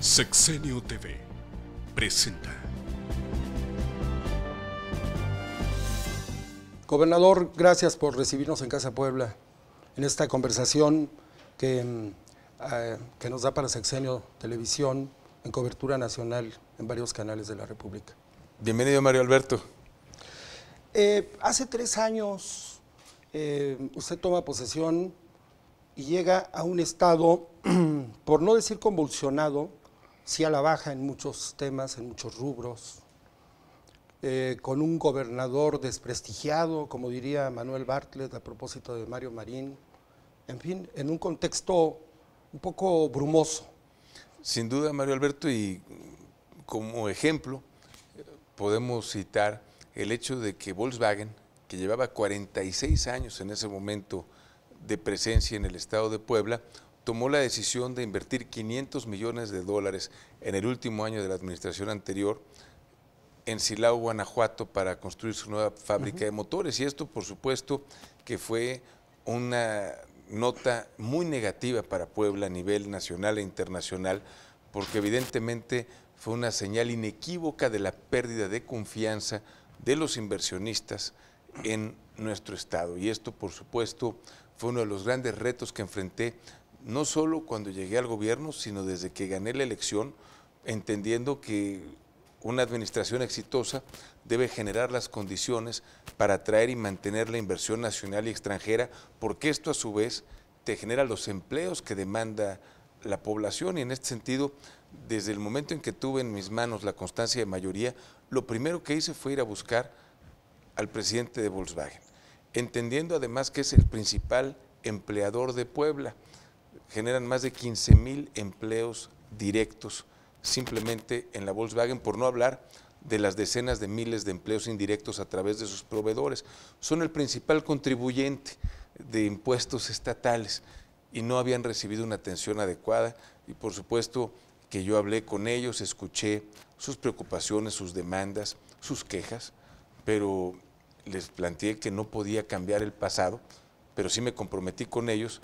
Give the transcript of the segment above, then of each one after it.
Sexenio TV presenta. Gobernador, gracias por recibirnos en Casa Puebla en esta conversación que nos da para Sexenio Televisión en cobertura nacional en varios canales de la República. Bienvenido, Mario Alberto. Hace 3 años usted toma posesión y llega a un estado, por no decir convulsionado, sí a la baja en muchos temas, en muchos rubros, con un gobernador desprestigiado, como diría Manuel Bartlett a propósito de Mario Marín, en fin, en un contexto un poco brumoso. Sin duda, Mario Alberto, y como ejemplo podemos citar el hecho de que Volkswagen, que llevaba 46 años en ese momento de presencia en el estado de Puebla, tomó la decisión de invertir $500 millones en el último año de la administración anterior en Silao, Guanajuato, para construir su nueva fábrica de motores. Y esto, por supuesto, que fue una nota muy negativa para Puebla a nivel nacional e internacional, porque evidentemente fue una señal inequívoca de la pérdida de confianza de los inversionistas en nuestro estado. Y esto, por supuesto, fue uno de los grandes retos que enfrenté, no solo cuando llegué al gobierno, sino desde que gané la elección, entendiendo que una administración exitosa debe generar las condiciones para atraer y mantener la inversión nacional y extranjera, porque esto a su vez te genera los empleos que demanda la población. Y en este sentido, desde el momento en que tuve en mis manos la constancia de mayoría, lo primero que hice fue ir a buscar al presidente de Volkswagen, entendiendo además que es el principal empleador de Puebla. Generan más de 15,000 empleos directos simplemente en la Volkswagen, por no hablar de las decenas de miles de empleos indirectos a través de sus proveedores. Son el principal contribuyente de impuestos estatales y no habían recibido una atención adecuada, y por supuesto que yo hablé con ellos, escuché sus preocupaciones, sus demandas, sus quejas, pero les planteé que no podía cambiar el pasado, pero sí me comprometí con ellos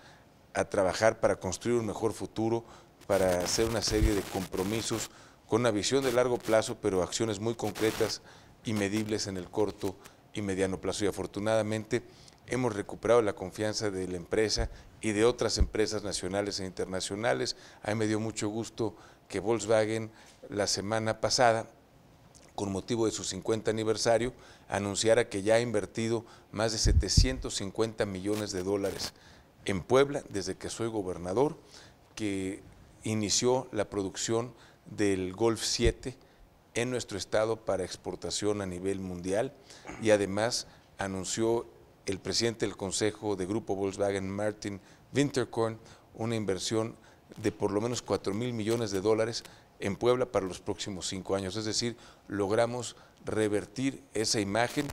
a trabajar para construir un mejor futuro, para hacer una serie de compromisos con una visión de largo plazo, pero acciones muy concretas y medibles en el corto y mediano plazo. Y afortunadamente hemos recuperado la confianza de la empresa y de otras empresas nacionales e internacionales. A mí me dio mucho gusto que Volkswagen la semana pasada, con motivo de su 50 aniversario, anunciara que ya ha invertido más de $750 millones en Puebla desde que soy gobernador, que inició la producción del Golf 7 en nuestro estado para exportación a nivel mundial, y además anunció el presidente del Consejo de Grupo Volkswagen, Martin Winterkorn, una inversión de por lo menos $4,000 millones en Puebla para los próximos 5 años. Es decir, logramos revertir esa imagen,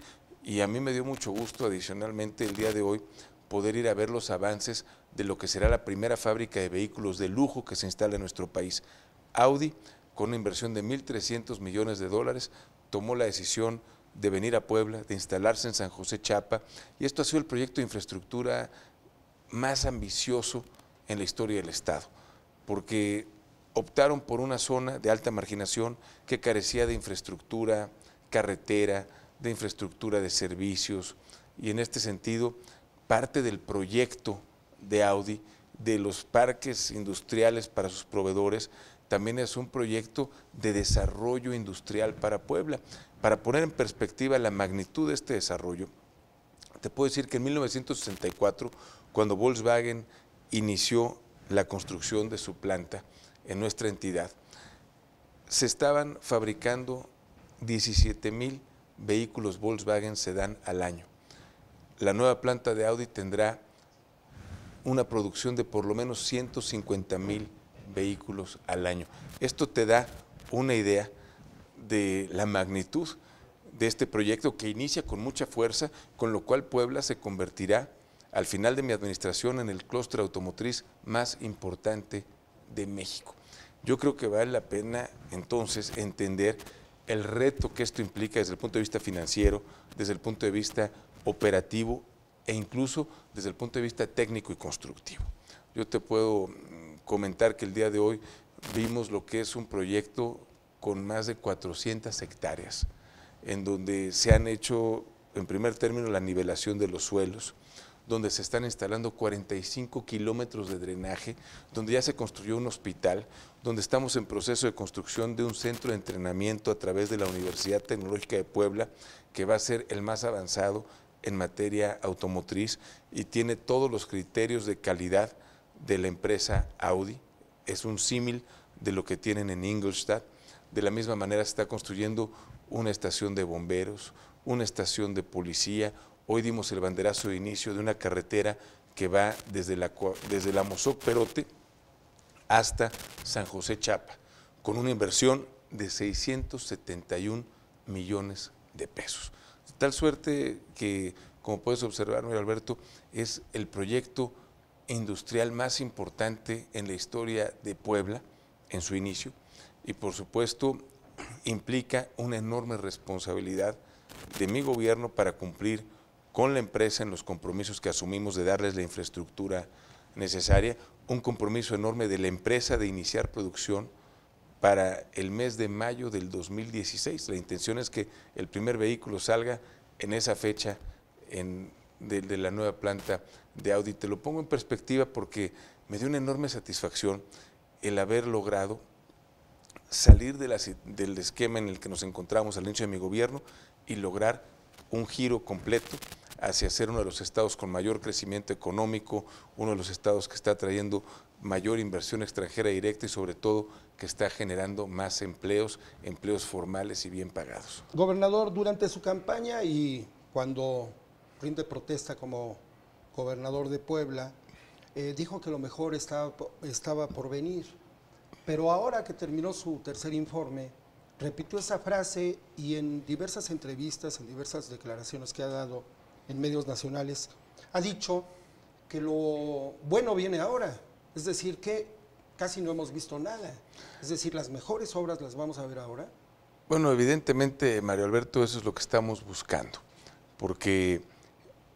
y a mí me dio mucho gusto adicionalmente el día de hoy poder ir a ver los avances de lo que será la primera fábrica de vehículos de lujo que se instala en nuestro país. Audi, con una inversión de $1,300 millones, tomó la decisión de venir a Puebla, de instalarse en San José Chapa, y esto ha sido el proyecto de infraestructura más ambicioso en la historia del estado, porque optaron por una zona de alta marginación que carecía de infraestructura carretera, de infraestructura de servicios, y en este sentido parte del proyecto de Audi, de los parques industriales para sus proveedores, también es un proyecto de desarrollo industrial para Puebla. Para poner en perspectiva la magnitud de este desarrollo, te puedo decir que en 1964, cuando Volkswagen inició la construcción de su planta en nuestra entidad, se estaban fabricando 17,000 vehículos Volkswagen Sedán al año. La nueva planta de Audi tendrá una producción de por lo menos 150,000 vehículos al año. Esto te da una idea de la magnitud de este proyecto, que inicia con mucha fuerza, con lo cual Puebla se convertirá al final de mi administración en el clúster automotriz más importante de México. Yo creo que vale la pena entonces entender el reto que esto implica desde el punto de vista financiero, desde el punto de vista operativo e incluso desde el punto de vista técnico y constructivo. Yo te puedo comentar que el día de hoy vimos lo que es un proyecto con más de 400 hectáreas, en donde se han hecho, en primer término, la nivelación de los suelos, donde se están instalando 45 kilómetros de drenaje, donde ya se construyó un hospital, donde estamos en proceso de construcción de un centro de entrenamiento a través de la Universidad Tecnológica de Puebla, que va a ser el más avanzado en materia automotriz y tiene todos los criterios de calidad de la empresa Audi. Es un símil de lo que tienen en Ingolstadt. De la misma manera se está construyendo una estación de bomberos, una estación de policía. Hoy dimos el banderazo de inicio de una carretera que va desde la Mozoc Perote hasta San José Chapa, con una inversión de 671 millones de pesos. De tal suerte que, como puedes observar, Mario Alberto, es el proyecto industrial más importante en la historia de Puebla en su inicio y, por supuesto, implica una enorme responsabilidad de mi gobierno para cumplir con la empresa en los compromisos que asumimos de darles la infraestructura necesaria, un compromiso enorme de la empresa de iniciar producción para el mes de mayo del 2016. La intención es que el primer vehículo salga en esa fecha de la nueva planta de Audi. Te lo pongo en perspectiva porque me dio una enorme satisfacción el haber logrado salir del esquema en el que nos encontramos al inicio de mi gobierno y lograr un giro completo hacia ser uno de los estados con mayor crecimiento económico, uno de los estados que está trayendo mayor inversión extranjera directa y sobre todo que está generando más empleos formales y bien pagados. Gobernador, durante su campaña y cuando rinde protesta como gobernador de Puebla, dijo que lo mejor estaba por venir, pero ahora que terminó su tercer informe, repitió esa frase y en diversas entrevistas, en diversas declaraciones que ha dado en medios nacionales, ha dicho que lo bueno viene ahora, es decir, que casi no hemos visto nada, es decir, las mejores obras las vamos a ver ahora. Bueno, evidentemente, Mario Alberto, eso es lo que estamos buscando, porque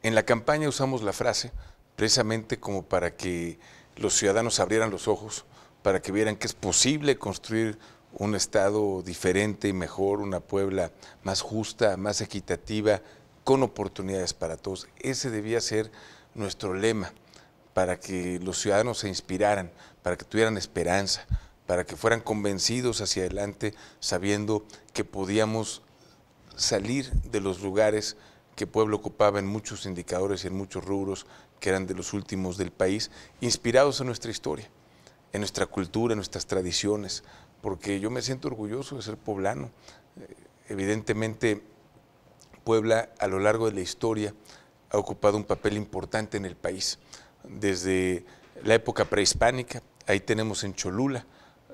en la campaña usamos la frase precisamente como para que los ciudadanos abrieran los ojos, para que vieran que es posible construir un estado diferente y mejor, una Puebla más justa, más equitativa, con oportunidades para todos. Ese debía ser nuestro lema, para que los ciudadanos se inspiraran, para que tuvieran esperanza, para que fueran convencidos hacia adelante, sabiendo que podíamos salir de los lugares que Puebla ocupaba en muchos indicadores y en muchos rubros que eran de los últimos del país, inspirados en nuestra historia, en nuestra cultura, en nuestras tradiciones, porque yo me siento orgulloso de ser poblano. Evidentemente, Puebla a lo largo de la historia ha ocupado un papel importante en el país. Desde la época prehispánica, ahí tenemos en Cholula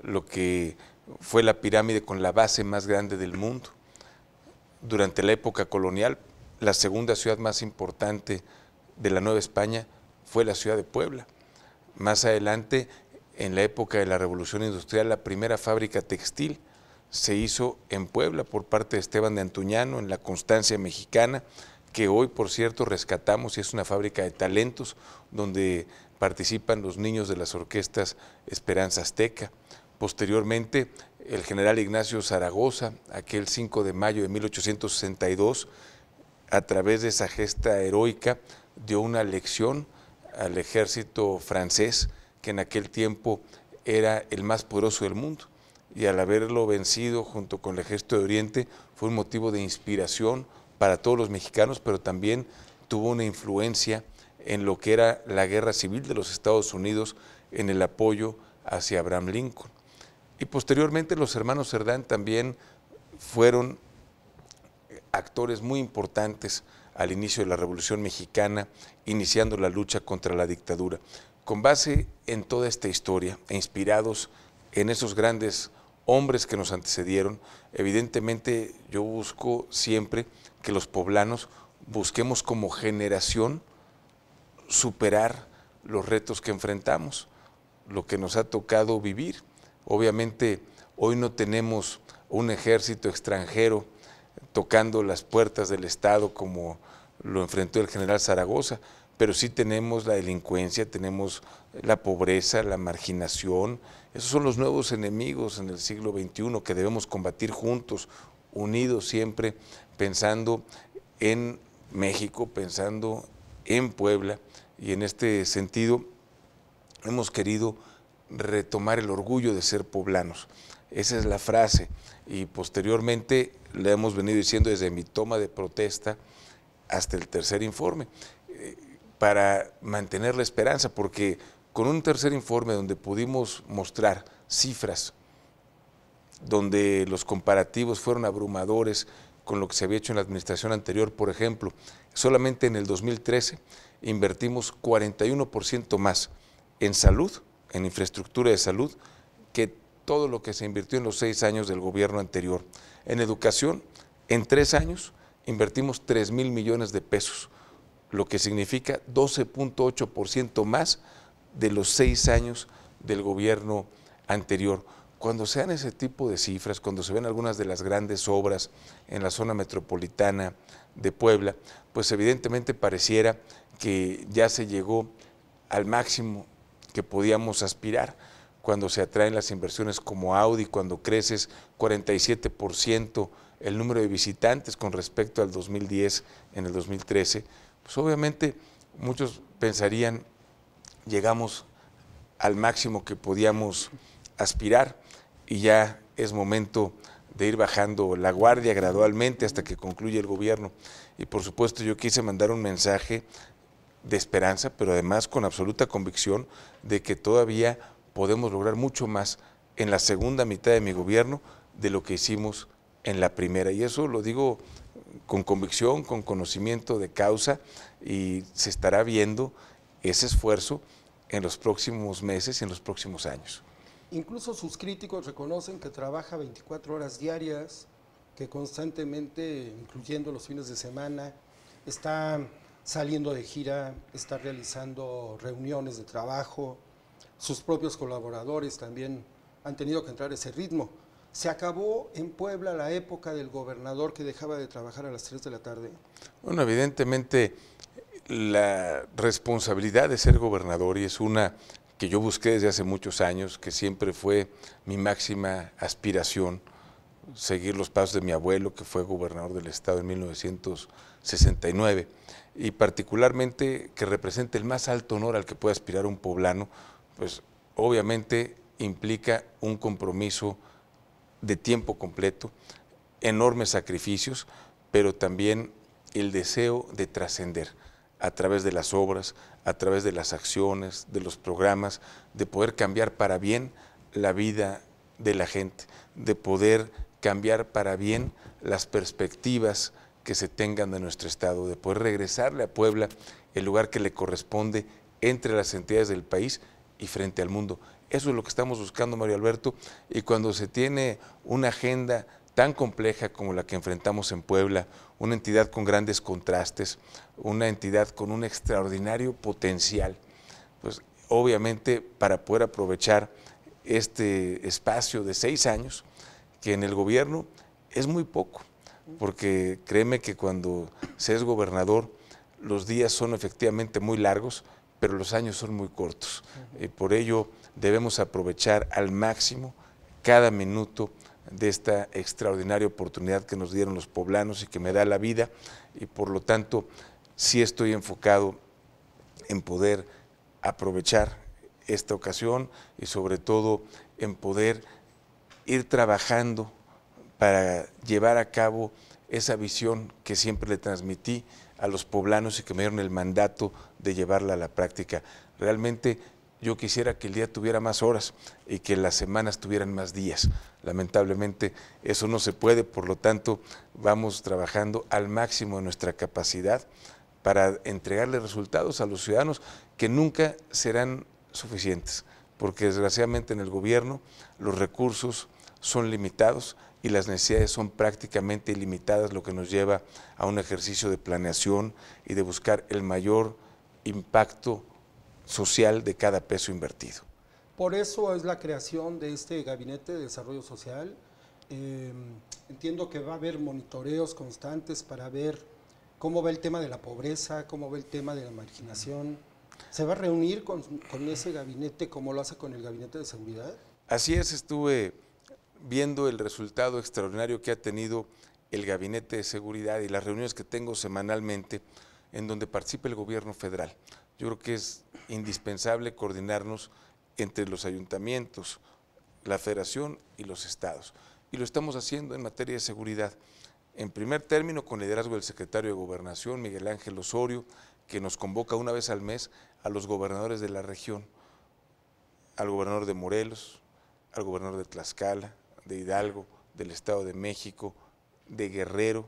lo que fue la pirámide con la base más grande del mundo. Durante la época colonial, la segunda ciudad más importante de la Nueva España fue la ciudad de Puebla. Más adelante, en la época de la Revolución Industrial, la primera fábrica textil se hizo en Puebla por parte de Esteban de Antuñano, en la Constancia Mexicana, que hoy, por cierto, rescatamos y es una fábrica de talentos donde participan los niños de las orquestas Esperanza Azteca. Posteriormente, el general Ignacio Zaragoza, aquel 5 de mayo de 1862, a través de esa gesta heroica, dio una lección al ejército francés, que en aquel tiempo era el más poderoso del mundo, y al haberlo vencido junto con el ejército de Oriente fue un motivo de inspiración para todos los mexicanos, pero también tuvo una influencia en lo que era la guerra civil de los Estados Unidos en el apoyo hacia Abraham Lincoln. Y posteriormente los hermanos Cerdán también fueron actores muy importantes al inicio de la Revolución Mexicana, iniciando la lucha contra la dictadura. Con base en toda esta historia e inspirados en esos grandes hombres que nos antecedieron, evidentemente yo busco siempre que los poblanos busquemos como generación superar los retos que enfrentamos, lo que nos ha tocado vivir. Obviamente hoy no tenemos un ejército extranjero tocando las puertas del Estado como lo enfrentó el general Zaragoza, pero sí tenemos la delincuencia, tenemos la pobreza, la marginación. Esos son los nuevos enemigos en el siglo XXI que debemos combatir juntos, unidos siempre, pensando en México, pensando en Puebla, y en este sentido hemos querido retomar el orgullo de ser poblanos. Esa es la frase, y posteriormente le hemos venido diciendo desde mi toma de protesta hasta el tercer informe, para mantener la esperanza, porque con un tercer informe donde pudimos mostrar cifras, donde los comparativos fueron abrumadores con lo que se había hecho en la administración anterior. Por ejemplo, solamente en el 2013 invertimos 41% más en salud, en infraestructura de salud, que todo lo que se invirtió en los 6 años del gobierno anterior. En educación, en 3 años invertimos 3,000 millones de pesos, lo que significa 12.8% más de los 6 años del gobierno anterior. Cuando se dan ese tipo de cifras, cuando se ven algunas de las grandes obras en la zona metropolitana de Puebla, pues evidentemente pareciera que ya se llegó al máximo que podíamos aspirar. Cuando se atraen las inversiones como Audi, cuando creces 47% el número de visitantes con respecto al 2010 en el 2013, pues obviamente muchos pensarían, llegamos al máximo que podíamos aspirar, y ya es momento de ir bajando la guardia gradualmente hasta que concluya el gobierno. Y por supuesto yo quise mandar un mensaje de esperanza, pero además con absoluta convicción de que todavía podemos lograr mucho más en la segunda mitad de mi gobierno de lo que hicimos en la primera. Y eso lo digo con convicción, con conocimiento de causa, y se estará viendo ese esfuerzo en los próximos meses y en los próximos años. Incluso sus críticos reconocen que trabaja 24 horas diarias, que constantemente, incluyendo los fines de semana, está saliendo de gira, está realizando reuniones de trabajo. Sus propios colaboradores también han tenido que entrar a ese ritmo. ¿Se acabó en Puebla la época del gobernador que dejaba de trabajar a las 3 de la tarde? Bueno, evidentemente la responsabilidad de ser gobernador, y es una que yo busqué desde hace muchos años, que siempre fue mi máxima aspiración, seguir los pasos de mi abuelo, que fue gobernador del estado en 1969, y particularmente que represente el más alto honor al que puede aspirar un poblano, pues obviamente implica un compromiso de tiempo completo, enormes sacrificios, pero también el deseo de trascender a través de las obras, a través de las acciones, de los programas, de poder cambiar para bien la vida de la gente, de poder cambiar para bien las perspectivas que se tengan de nuestro estado, de poder regresarle a Puebla el lugar que le corresponde entre las entidades del país y frente al mundo. Eso es lo que estamos buscando, Mario Alberto, y cuando se tiene una agenda tan compleja como la que enfrentamos en Puebla, una entidad con grandes contrastes, una entidad con un extraordinario potencial, pues obviamente para poder aprovechar este espacio de 6 años, que en el gobierno es muy poco, porque créeme que cuando se es gobernador los días son efectivamente muy largos, pero los años son muy cortos. Por ello debemos aprovechar al máximo cada minuto de esta extraordinaria oportunidad que nos dieron los poblanos y que me da la vida, y por lo tanto sí estoy enfocado en poder aprovechar esta ocasión y sobre todo en poder ir trabajando para llevar a cabo esa visión que siempre le transmití a los poblanos y que me dieron el mandato de llevarla a la práctica. Realmente yo quisiera que el día tuviera más horas y que las semanas tuvieran más días. Lamentablemente eso no se puede, por lo tanto vamos trabajando al máximo de nuestra capacidad para entregarle resultados a los ciudadanos que nunca serán suficientes, porque desgraciadamente en el gobierno los recursos son limitados y las necesidades son prácticamente ilimitadas, lo que nos lleva a un ejercicio de planeación y de buscar el mayor impacto social de cada peso invertido. Por eso es la creación de este Gabinete de Desarrollo Social. Entiendo que va a haber monitoreos constantes para ver ¿Cómo ve el tema de la pobreza? ¿Cómo ve el tema de la marginación? ¿Se va a reunir con ese gabinete como lo hace con el gabinete de seguridad? Así es, estuve viendo el resultado extraordinario que ha tenido el Gabinete de Seguridad y las reuniones que tengo semanalmente en donde participa el gobierno federal. Yo creo que es indispensable coordinarnos entre los ayuntamientos, la federación y los estados. Y lo estamos haciendo en materia de seguridad. En primer término, con liderazgo del secretario de Gobernación, Miguel Ángel Osorio, que nos convoca una vez al mes a los gobernadores de la región, al gobernador de Morelos, al gobernador de Tlaxcala, de Hidalgo, del Estado de México, de Guerrero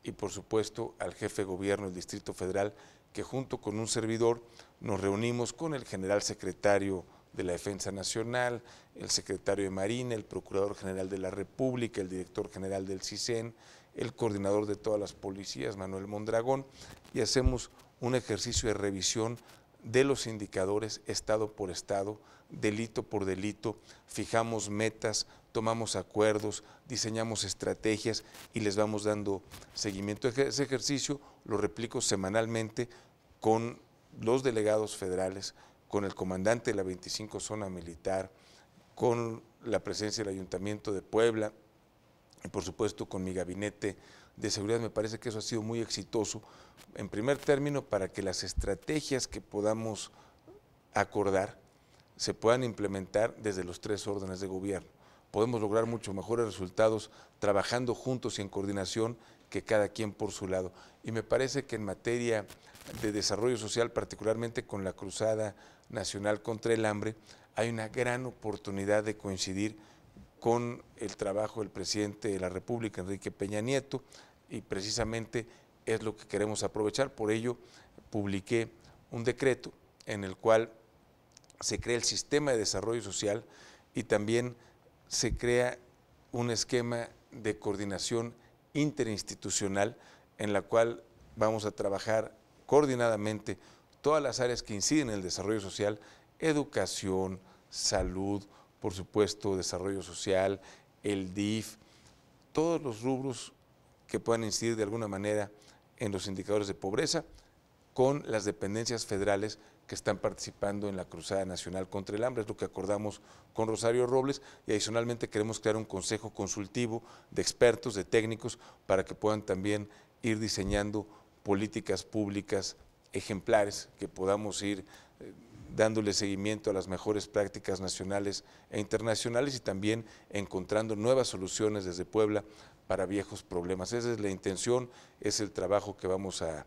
y por supuesto al jefe de gobierno del Distrito Federal, que junto con un servidor nos reunimos con el general secretario de la Defensa Nacional, el secretario de Marina, el Procurador General de la República, el director general del CISEN, el coordinador de todas las policías, Manuel Mondragón, y hacemos un ejercicio de revisión de los indicadores estado por estado, delito por delito, fijamos metas, tomamos acuerdos, diseñamos estrategias y les vamos dando seguimiento. Ese ejercicio lo replico semanalmente con los delegados federales, con el comandante de la 25 Zona Militar, con la presencia del Ayuntamiento de Puebla y por supuesto con mi gabinete de seguridad. Me parece que eso ha sido muy exitoso, en primer término, para que las estrategias que podamos acordar se puedan implementar desde los tres órdenes de gobierno. Podemos lograr mucho mejores resultados trabajando juntos y en coordinación que cada quien por su lado. Y me parece que en materia de desarrollo social, particularmente con la Cruzada Nacional contra el Hambre, hay una gran oportunidad de coincidir con el trabajo del presidente de la República, Enrique Peña Nieto, y precisamente es lo que queremos aprovechar. Por ello, publiqué un decreto en el cual se crea el sistema de desarrollo social y también se crea un esquema de coordinación interinstitucional en la cual vamos a trabajar coordinadamente todas las áreas que inciden en el desarrollo social, educación, salud, por supuesto, desarrollo social, el DIF, todos los rubros que puedan incidir de alguna manera en los indicadores de pobreza, con las dependencias federales que están participando en la Cruzada Nacional contra el Hambre. Es lo que acordamos con Rosario Robles y adicionalmente queremos crear un consejo consultivo de expertos, de técnicos, para que puedan también ir diseñando políticas públicas ejemplares, que podamos ir dándole seguimiento a las mejores prácticas nacionales e internacionales y también encontrando nuevas soluciones desde Puebla para viejos problemas. Esa es la intención, es el trabajo que vamos a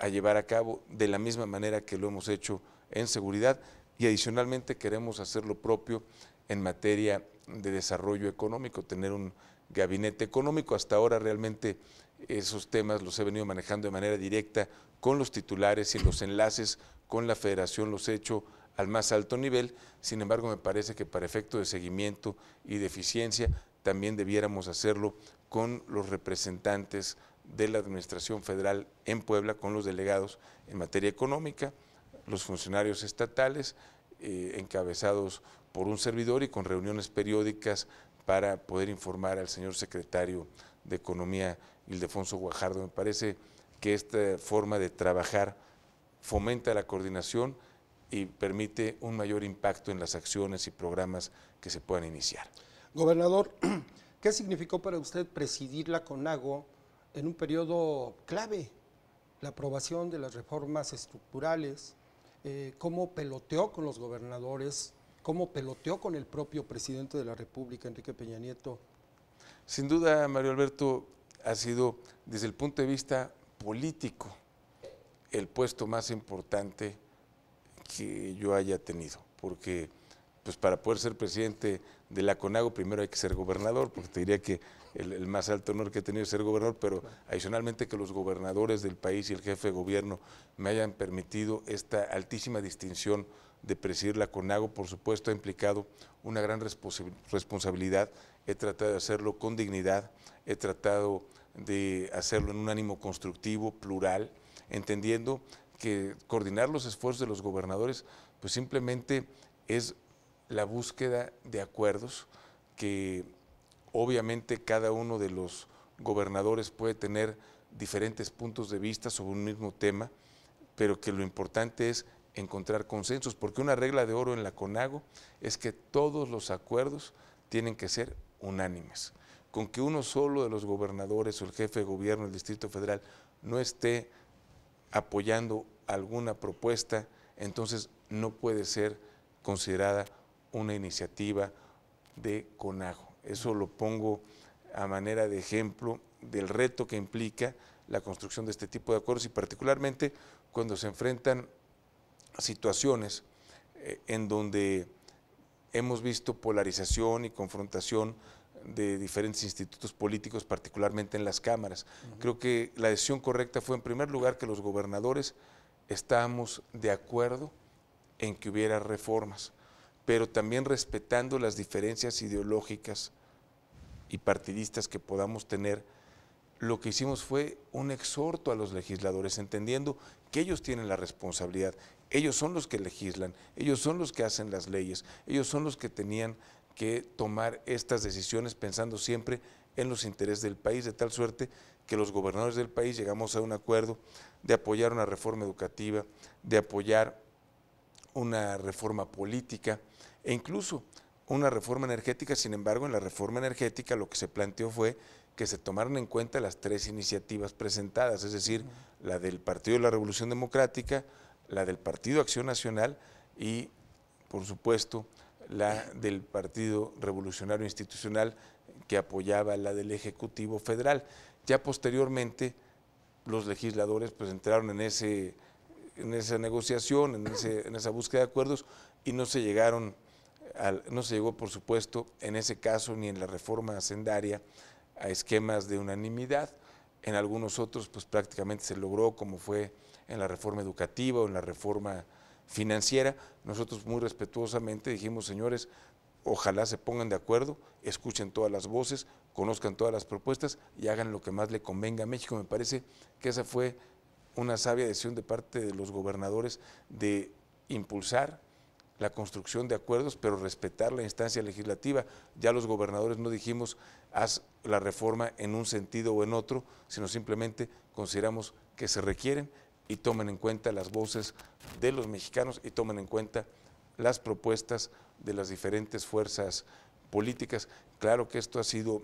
llevar a cabo de la misma manera que lo hemos hecho en seguridad y adicionalmente queremos hacer lo propio en materia de desarrollo económico, tener un gabinete económico. Hasta ahora realmente esos temas los he venido manejando de manera directa con los titulares y los enlaces con la federación los he hecho al más alto nivel. Sin embargo, me parece que para efecto de seguimiento y de eficiencia también debiéramos hacerlo con los representantes de la Administración Federal en Puebla, con los delegados en materia económica, los funcionarios estatales, encabezados por un servidor y con reuniones periódicas para poder informar al señor secretario de Economía, Ildefonso Guajardo. Me parece que esta forma de trabajar fomenta la coordinación y permite un mayor impacto en las acciones y programas que se puedan iniciar. Gobernador, ¿qué significó para usted presidir la CONAGO en un periodo clave? La aprobación de las reformas estructurales, cómo peloteó con los gobernadores, cómo peloteó con el propio presidente de la República, Enrique Peña Nieto. Sin duda, Mario Alberto, ha sido desde el punto de vista político el puesto más importante que yo haya tenido, porque pues para poder ser presidente de la CONAGO primero hay que ser gobernador, porque te diría que el más alto honor que he tenido es ser gobernador, pero adicionalmente que los gobernadores del país y el jefe de gobierno me hayan permitido esta altísima distinción de presidir la CONAGO, por supuesto ha implicado una gran responsabilidad. He tratado de hacerlo con dignidad, he tratado de hacerlo en un ánimo constructivo, plural, entendiendo que coordinar los esfuerzos de los gobernadores pues simplemente es la búsqueda de acuerdos que obviamente cada uno de los gobernadores puede tener diferentes puntos de vista sobre un mismo tema, pero que lo importante es encontrar consensos, porque una regla de oro en la CONAGO es que todos los acuerdos tienen que ser unánimes. Con que uno solo de los gobernadores o el jefe de gobierno del Distrito Federal no esté apoyando alguna propuesta, entonces no puede ser considerada una iniciativa de CONAGO. Eso lo pongo a manera de ejemplo del reto que implica la construcción de este tipo de acuerdos y particularmente cuando se enfrentan situaciones en donde hemos visto polarización y confrontación de diferentes institutos políticos, particularmente en las cámaras. Creo que la decisión correcta fue, en primer lugar, que los gobernadores estábamos de acuerdo en que hubiera reformas, pero también respetando las diferencias ideológicas y partidistas que podamos tener. Lo que hicimos fue un exhorto a los legisladores, entendiendo que ellos tienen la responsabilidad, ellos son los que legislan, ellos son los que hacen las leyes, ellos son los que tenían que tomar estas decisiones pensando siempre en los intereses del país, de tal suerte que los gobernadores del país llegamos a un acuerdo de apoyar una reforma educativa, de apoyar una reforma política e incluso una reforma energética. Sin embargo, en la reforma energética lo que se planteó fue que se tomaron en cuenta las tres iniciativas presentadas, es decir, la del Partido de la Revolución Democrática, la del Partido Acción Nacional y, por supuesto, la del Partido Revolucionario Institucional, que apoyaba la del Ejecutivo Federal. Ya posteriormente los legisladores pues entraron en esa negociación, en esa búsqueda de acuerdos y no se llegó, por supuesto, en ese caso ni en la reforma hacendaria a esquemas de unanimidad. En algunos otros pues prácticamente se logró, como fue en la reforma educativa o en la reforma financiera. Nosotros muy respetuosamente dijimos, señores, ojalá se pongan de acuerdo, escuchen todas las voces, conozcan todas las propuestas y hagan lo que más le convenga a México. Me parece que esa fue una sabia decisión de parte de los gobernadores de impulsar la construcción de acuerdos, pero respetar la instancia legislativa. Ya los gobernadores no dijimos, haz la reforma en un sentido o en otro, sino simplemente consideramos que se requieren y tomen en cuenta las voces de los mexicanos y tomen en cuenta las propuestas de las diferentes fuerzas políticas. Claro que esto ha sido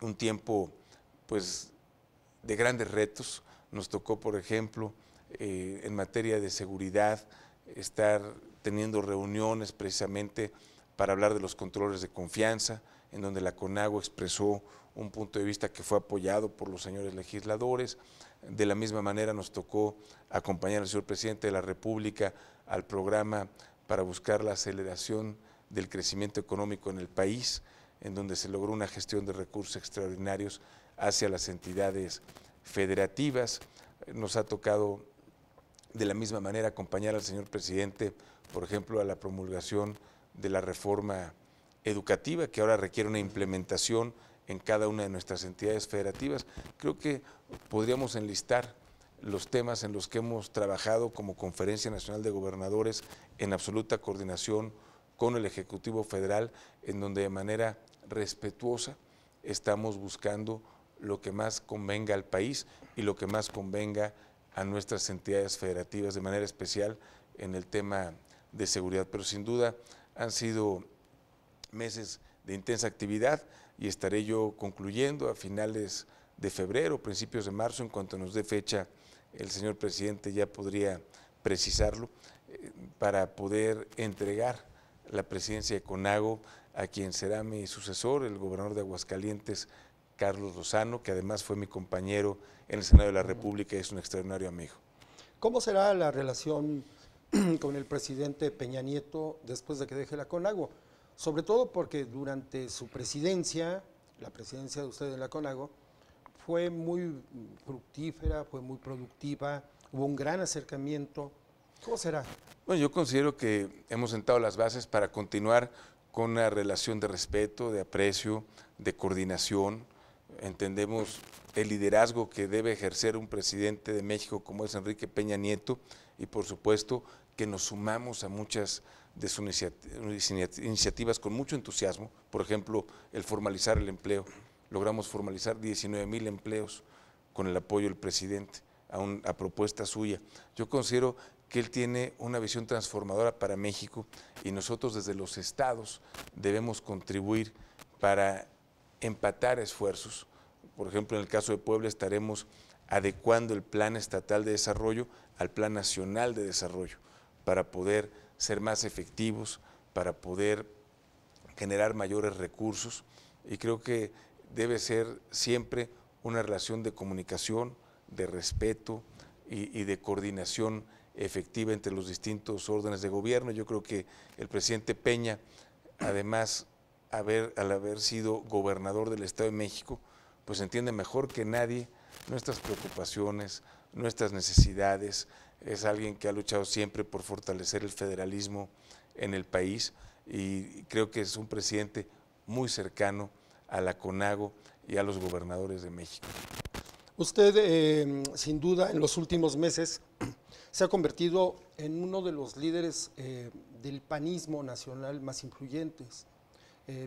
un tiempo pues de grandes retos. Nos tocó, por ejemplo, en materia de seguridad, estar teniendo reuniones precisamente para hablar de los controles de confianza, en donde la CONAGO expresó un punto de vista que fue apoyado por los señores legisladores. De la misma manera nos tocó acompañar al señor presidente de la República al programa para buscar la aceleración del crecimiento económico en el país, en donde se logró una gestión de recursos extraordinarios hacia las entidades federativas. Nos ha tocado de la misma manera acompañar al señor presidente, por ejemplo, a la promulgación de la reforma educativa, que ahora requiere una implementación en cada una de nuestras entidades federativas. Creo que podríamos enlistar los temas en los que hemos trabajado como Conferencia Nacional de Gobernadores en absoluta coordinación con el Ejecutivo Federal, en donde de manera respetuosa estamos buscando lo que más convenga al país y lo que más convenga a nuestras entidades federativas, de manera especial en el tema de seguridad. Pero sin duda han sido meses de intensa actividad y estaré yo concluyendo a finales de febrero, principios de marzo, en cuanto nos dé fecha el señor presidente ya podría precisarlo, para poder entregar la presidencia de CONAGO a quien será mi sucesor, el gobernador de Aguascalientes, Carlos Lozano, que además fue mi compañero en el Senado de la República y es un extraordinario amigo. ¿Cómo será la relación con el presidente Peña Nieto después de que deje la CONAGO? Sobre todo porque durante su presidencia, la presidencia de usted en la CONAGO, fue muy fructífera, fue muy productiva, hubo un gran acercamiento. ¿Cómo será? Bueno, yo considero que hemos sentado las bases para continuar con una relación de respeto, de aprecio, de coordinación. Entendemos el liderazgo que debe ejercer un presidente de México como es Enrique Peña Nieto y por supuesto que nos sumamos a muchas de sus iniciativas con mucho entusiasmo. Por ejemplo, el formalizar el empleo. Logramos formalizar 19,000 empleos con el apoyo del presidente a propuesta suya. Yo considero que él tiene una visión transformadora para México y nosotros desde los estados debemos contribuir para empatar esfuerzos. Por ejemplo, en el caso de Puebla estaremos adecuando el Plan Estatal de Desarrollo al Plan Nacional de Desarrollo para poder ser más efectivos, para poder generar mayores recursos, y creo que debe ser siempre una relación de comunicación, de respeto y de coordinación efectiva entre los distintos órdenes de gobierno. Yo creo que el presidente Peña, además, al haber sido gobernador del Estado de México, pues entiende mejor que nadie nuestras preocupaciones, nuestras necesidades. Es alguien que ha luchado siempre por fortalecer el federalismo en el país y creo que es un presidente muy cercano a la CONAGO y a los gobernadores de México. Usted, sin duda, en los últimos meses se ha convertido en uno de los líderes del panismo nacional más influyentes.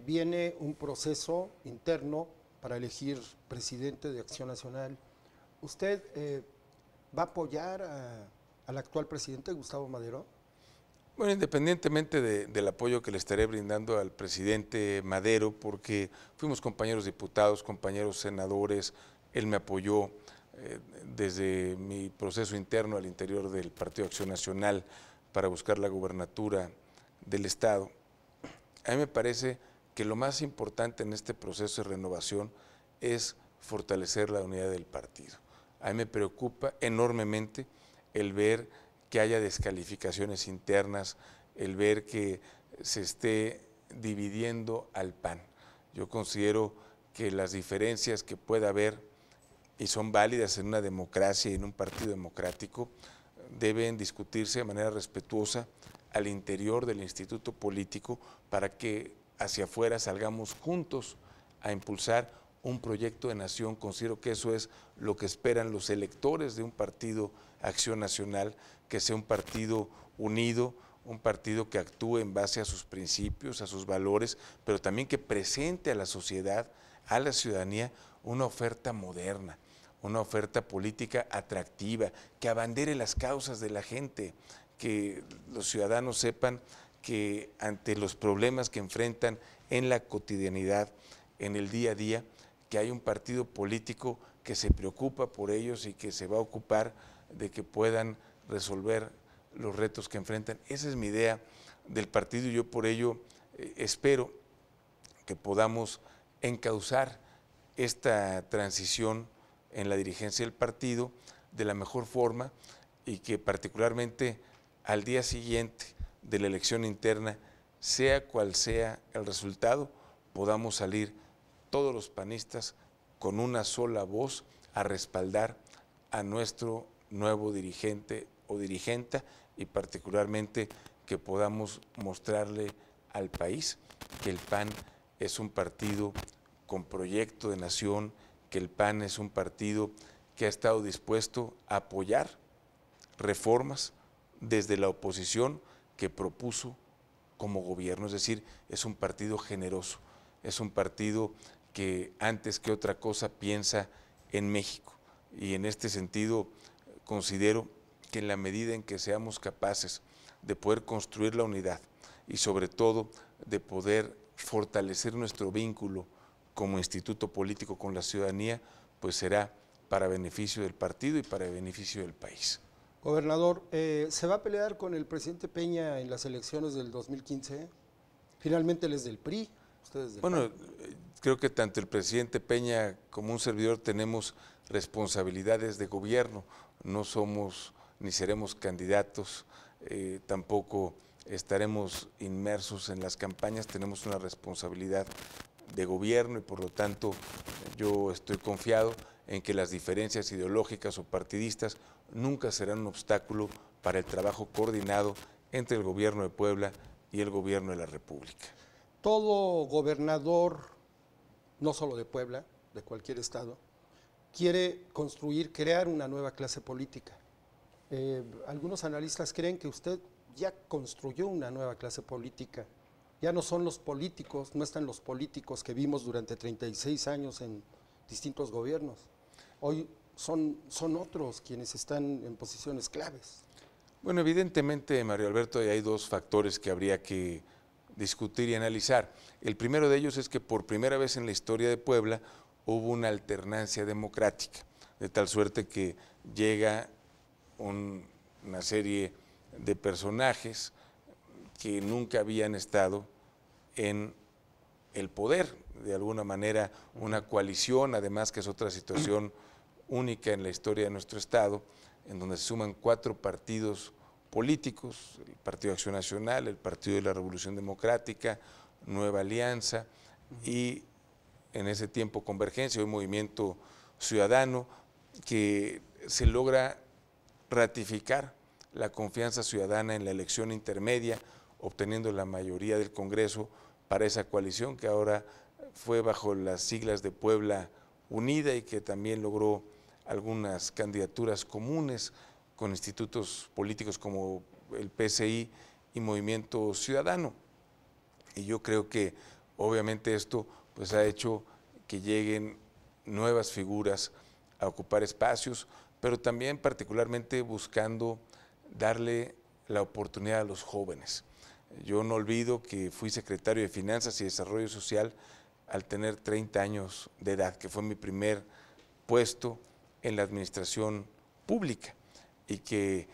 Viene un proceso interno para elegir presidente de Acción Nacional. ¿Usted va a apoyar al actual presidente, Gustavo Madero? Bueno, independientemente del apoyo que le estaré brindando al presidente Madero, porque fuimos compañeros diputados, compañeros senadores, él me apoyó desde mi proceso interno al interior del Partido Acción Nacional para buscar la gubernatura del Estado. A mí me parece que lo más importante en este proceso de renovación es fortalecer la unidad del partido. A mí me preocupa enormemente el ver que haya descalificaciones internas, el ver que se esté dividiendo al PAN. Yo considero que las diferencias que pueda haber, y son válidas en una democracia y en un partido democrático, deben discutirse de manera respetuosa al interior del instituto político para que hacia afuera salgamos juntos a impulsar un proyecto de nación. Considero que eso es lo que esperan los electores de un partido Acción Nacional, que sea un partido unido, un partido que actúe en base a sus principios, a sus valores, pero también que presente a la sociedad, a la ciudadanía, una oferta moderna, una oferta política atractiva, que abandere las causas de la gente, que los ciudadanos sepan que ante los problemas que enfrentan en la cotidianidad, en el día a día, que hay un partido político que se preocupa por ellos y que se va a ocupar de que puedan resolver los retos que enfrentan. Esa es mi idea del partido y yo por ello espero que podamos encauzar esta transición en la dirigencia del partido de la mejor forma y que particularmente al día siguiente de la elección interna, sea cual sea el resultado, podamos salir todos los panistas con una sola voz a respaldar a nuestro nuevo dirigente o dirigenta y particularmente que podamos mostrarle al país que el PAN es un partido con proyecto de nación, que el PAN es un partido que ha estado dispuesto a apoyar reformas desde la oposición que propuso como gobierno, es decir, es un partido generoso, es un partido que antes que otra cosa piensa en México y en este sentido considero que en la medida en que seamos capaces de poder construir la unidad y sobre todo de poder fortalecer nuestro vínculo como instituto político con la ciudadanía, pues será para beneficio del partido y para beneficio del país. Gobernador, ¿se va a pelear con el presidente Peña en las elecciones del 2015? Finalmente él es del PRI, ustedes del Bueno, PAN. creo que tanto el presidente Peña como un servidor tenemos responsabilidades de gobierno, no somos ni seremos candidatos, tampoco estaremos inmersos en las campañas, tenemos una responsabilidad de gobierno y por lo tanto yo estoy confiado en que las diferencias ideológicas o partidistas nunca serán un obstáculo para el trabajo coordinado entre el gobierno de Puebla y el gobierno de la República. Todo gobernador, no solo de Puebla, de cualquier estado, quiere crear una nueva clase política. Algunos analistas creen que usted ya construyó una nueva clase política. Ya no son los políticos, no están los políticos que vimos durante 36 años en distintos gobiernos. Hoy son otros quienes están en posiciones claves. Bueno, evidentemente, Mario Alberto, hay dos factores que habría que discutir y analizar. El primero de ellos es que por primera vez en la historia de Puebla hubo una alternancia democrática, de tal suerte que llega una serie de personajes que nunca habían estado en el poder, de alguna manera una coalición, además que es otra situación única en la historia de nuestro estado, en donde se suman 4 partidos políticos: el Partido Acción Nacional, el Partido de la Revolución Democrática, Nueva Alianza y en ese tiempo Convergencia, hoy Movimiento Ciudadano, que se logra ratificar la confianza ciudadana en la elección intermedia, obteniendo la mayoría del Congreso para esa coalición que ahora fue bajo las siglas de Puebla Unida y que también logró algunas candidaturas comunes con institutos políticos como el PSI y Movimiento Ciudadano. Y yo creo que obviamente esto pues ha hecho que lleguen nuevas figuras a ocupar espacios, pero también particularmente buscando darle la oportunidad a los jóvenes. Yo no olvido que fui secretario de Finanzas y Desarrollo Social al tener 30 años de edad, que fue mi primer puesto en la administración pública, y que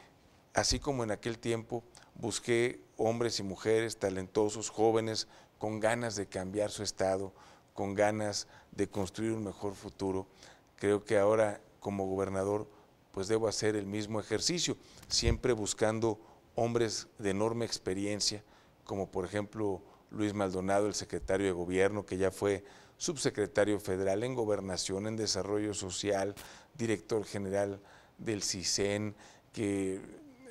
así como en aquel tiempo busqué hombres y mujeres talentosos, jóvenes, con ganas de cambiar su estado, con ganas de construir un mejor futuro, creo que ahora como gobernador pues debo hacer el mismo ejercicio, siempre buscando hombres de enorme experiencia, como por ejemplo Luis Maldonado, el secretario de Gobierno, que ya fue subsecretario federal en Gobernación, en Desarrollo Social, director general del CISEN, que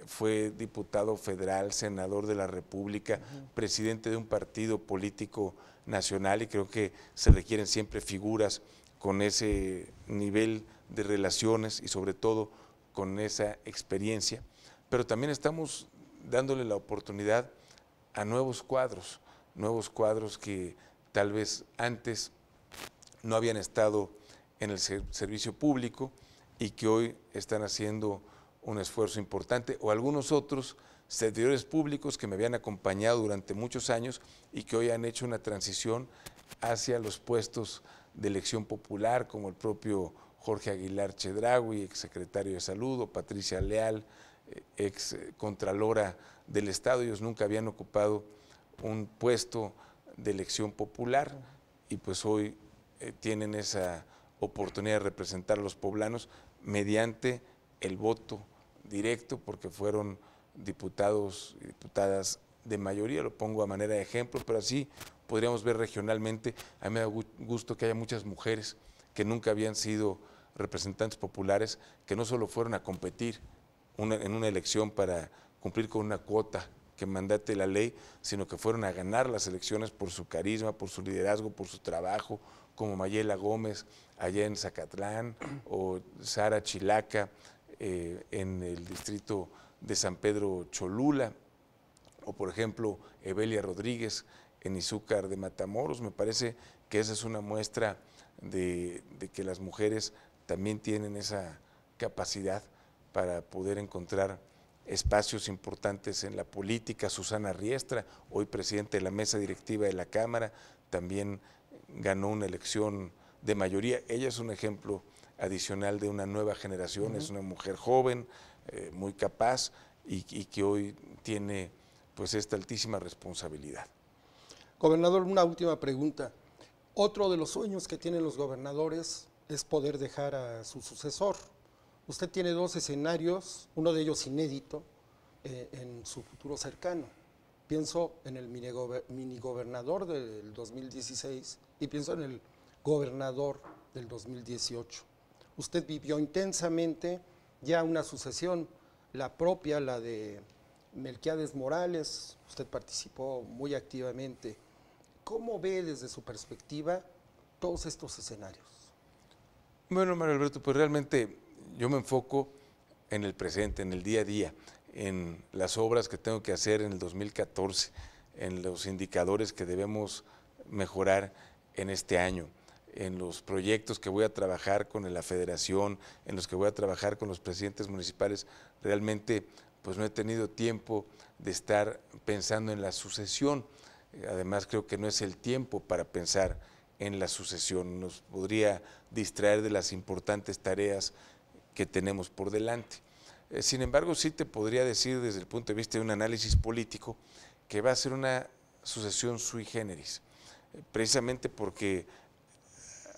fue diputado federal, senador de la República, presidente de un partido político nacional, y creo que se requieren siempre figuras con ese nivel de relaciones y sobre todo con esa experiencia, pero también estamos dándole la oportunidad a nuevos cuadros que tal vez antes no habían estado en el servicio público y que hoy están haciendo un esfuerzo importante, o algunos otros servidores públicos que me habían acompañado durante muchos años y que hoy han hecho una transición hacia los puestos de elección popular, como el propio Jorge Aguilar Chedraui, exsecretario de Salud, o Patricia Leal, ex contralora del Estado. Ellos nunca habían ocupado un puesto de elección popular y pues hoy tienen esa oportunidad de representar a los poblanos mediante el voto directo, porque fueron diputados y diputadas de mayoría, lo pongo a manera de ejemplo, pero así podríamos ver regionalmente. A mí me da gusto que haya muchas mujeres que nunca habían sido representantes populares, que no solo fueron a competir en una elección para cumplir con una cuota que mandate la ley, sino que fueron a ganar las elecciones por su carisma, por su liderazgo, por su trabajo, como Mayela Gómez allá en Zacatlán, o Sara Chilaca en el distrito de San Pedro Cholula, o por ejemplo Evelia Rodríguez en Izúcar de Matamoros. Me parece que esa es una muestra de que las mujeres también tienen esa capacidad para poder encontrar espacios importantes en la política. Susana Riestra, hoy presidente de la mesa directiva de la Cámara, también ganó una elección de mayoría. Ella es un ejemplo adicional de una nueva generación, es una mujer joven, muy capaz y que hoy tiene pues esta altísima responsabilidad. Gobernador, una última pregunta. Otro de los sueños que tienen los gobernadores es poder dejar a su sucesor. Usted tiene 2 escenarios, uno de ellos inédito, en su futuro cercano. Pienso en el minigobernador del 2016 y pienso en el gobernador del 2018. Usted vivió intensamente ya una sucesión, la propia, la de Melquiades Morales, usted participó muy activamente. ¿Cómo ve desde su perspectiva todos estos escenarios? Bueno, Mario Alberto, pues realmente yo me enfoco en el presente, en el día a día, en las obras que tengo que hacer en el 2014, en los indicadores que debemos mejorar en este año. en los proyectos que voy a trabajar con la federación, en los que voy a trabajar con los presidentes municipales, realmente pues no he tenido tiempo de estar pensando en la sucesión. Además creo que no es el tiempo para pensar en la sucesión, nos podría distraer de las importantes tareas que tenemos por delante. Sin embargo, sí te podría decir desde el punto de vista de un análisis político que va a ser una sucesión sui generis, precisamente porque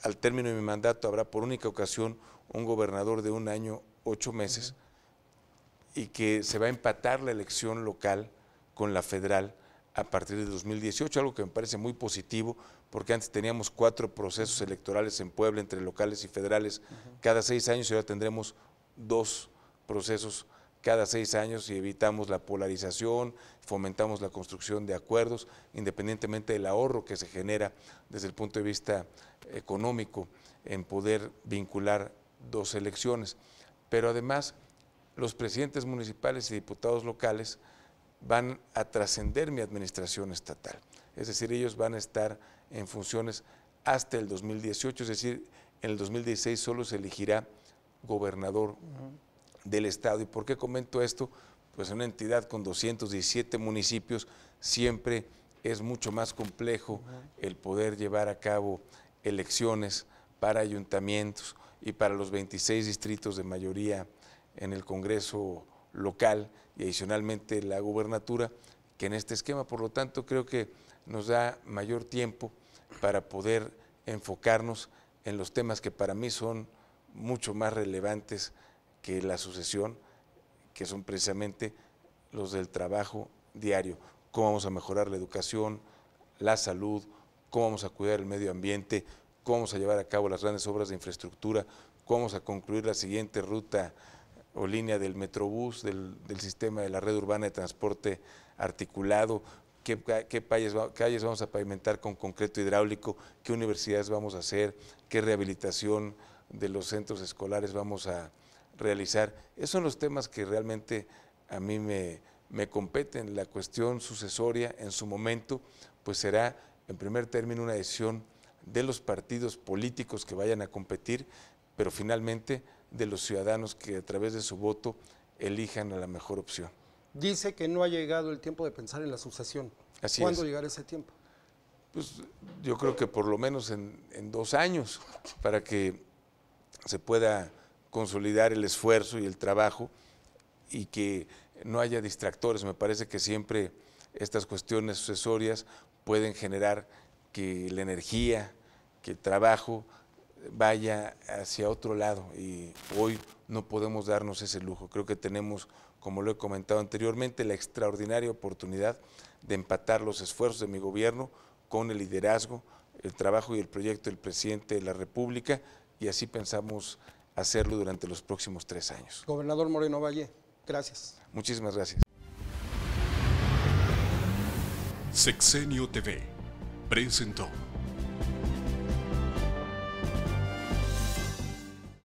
al término de mi mandato habrá por única ocasión un gobernador de 1 año, 8 meses, y que se va a empatar la elección local con la federal a partir de 2018, algo que me parece muy positivo, porque antes teníamos 4 procesos electorales en Puebla entre locales y federales cada 6 años, y ahora tendremos 2 procesos cada 6 años y evitamos la polarización, fomentamos la construcción de acuerdos, independientemente del ahorro que se genera desde el punto de vista económico en poder vincular 2 elecciones. Pero además, los presidentes municipales y diputados locales van a trascender mi administración estatal, es decir, ellos van a estar en funciones hasta el 2018, es decir, en el 2016 solo se elegirá gobernador del estado. ¿Y por qué comento esto? Pues en una entidad con 217 municipios siempre es mucho más complejo el poder llevar a cabo elecciones para ayuntamientos y para los 26 distritos de mayoría en el Congreso local y adicionalmente la gubernatura que en este esquema. Por lo tanto, creo que nos da mayor tiempo para poder enfocarnos en los temas que para mí son mucho más relevantes que la sucesión, que son precisamente los del trabajo diario. Cómo vamos a mejorar la educación, la salud, cómo vamos a cuidar el medio ambiente, cómo vamos a llevar a cabo las grandes obras de infraestructura, cómo vamos a concluir la siguiente ruta o línea del Metrobús, del sistema de la red urbana de transporte articulado, qué calles vamos a pavimentar con concreto hidráulico, qué universidades vamos a hacer, qué rehabilitación de los centros escolares vamos a realizar. Esos son los temas que realmente a mí me competen. La cuestión sucesoria en su momento pues será en primer término una decisión de los partidos políticos que vayan a competir, pero finalmente de los ciudadanos que a través de su voto elijan a la mejor opción. Dice que no ha llegado el tiempo de pensar en la sucesión. Así ¿Cuándo es. llegará ese tiempo? Pues yo creo que por lo menos en 2 años, para que se pueda consolidar el esfuerzo y el trabajo y que no haya distractores. Me parece que siempre estas cuestiones sucesorias pueden generar que la energía, que el trabajo vaya hacia otro lado y hoy no podemos darnos ese lujo. Creo que tenemos, como lo he comentado anteriormente, la extraordinaria oportunidad de empatar los esfuerzos de mi gobierno con el liderazgo, el trabajo y el proyecto del presidente de la República, y así pensamos hacerlo durante los próximos 3 años. Gobernador Moreno Valle, gracias. Muchísimas gracias. Sexenio TV presentó